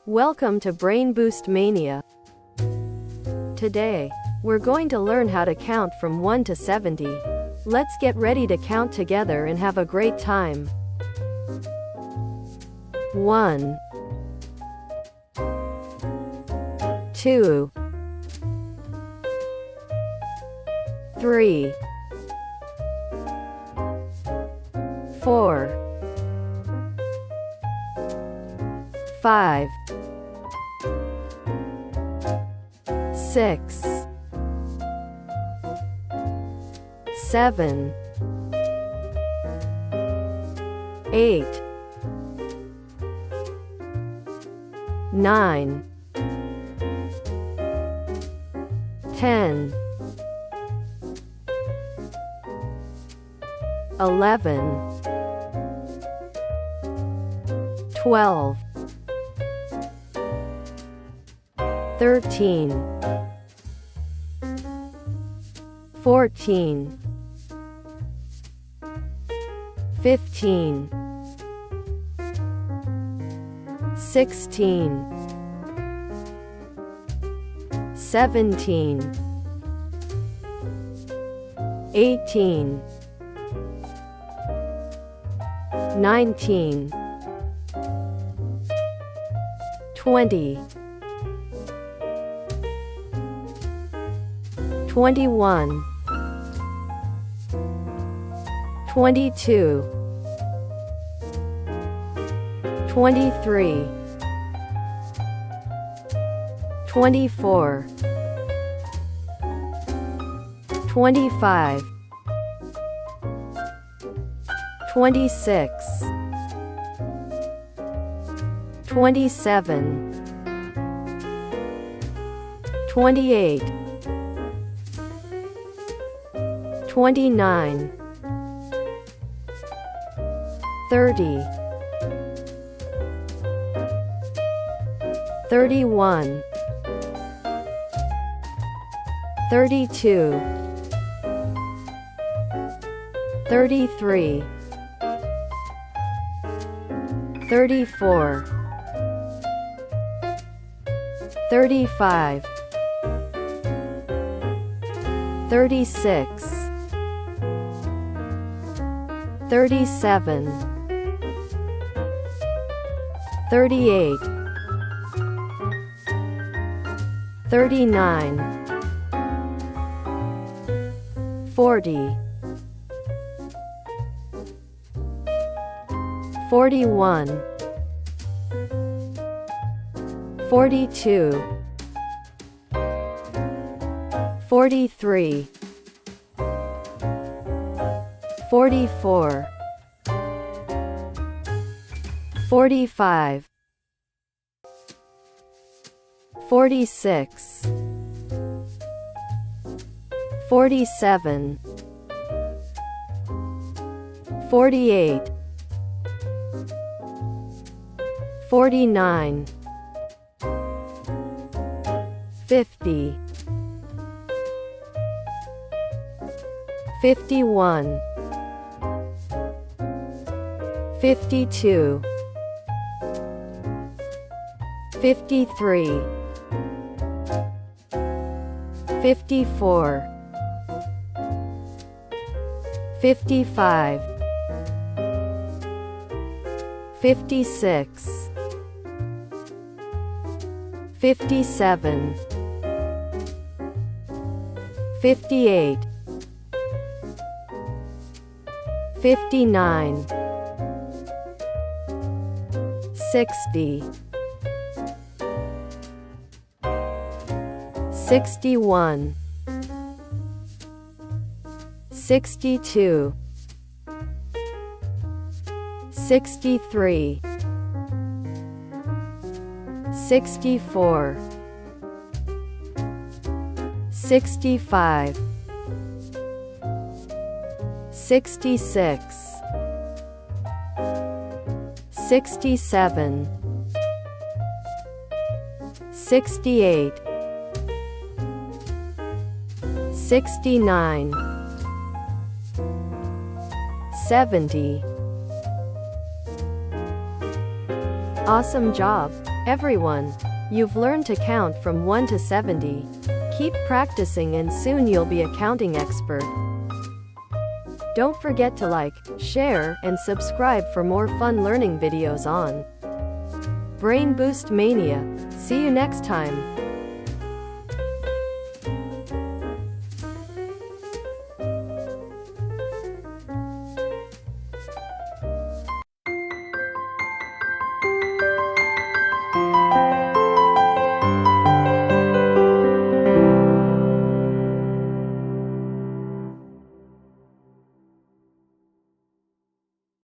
Welcome to Brain Boost Mania. Today, we're going to learn how to count from 1 to 70. Let's get ready to count together and have a great time. 1 2 3 4 5 6 7 8 9 10 11 12 13 14 15 16 17 18 19 20 21 22 23 24 25 26 27 28 29 30 31 32 33 34 35 36 37 38 39 40 41 42 43 44 45 46 47 48 49 50 51 52 53 54 55 56 57 58 59 60 61 62 63 64 65 66 67 68 69 70 Awesome job! Everyone, you've learned to count from 1 to 70. Keep practicing and soon you'll be a counting expert. Don't forget to like, share, and subscribe for more fun learning videos on Brain Boost Mania. See you next time.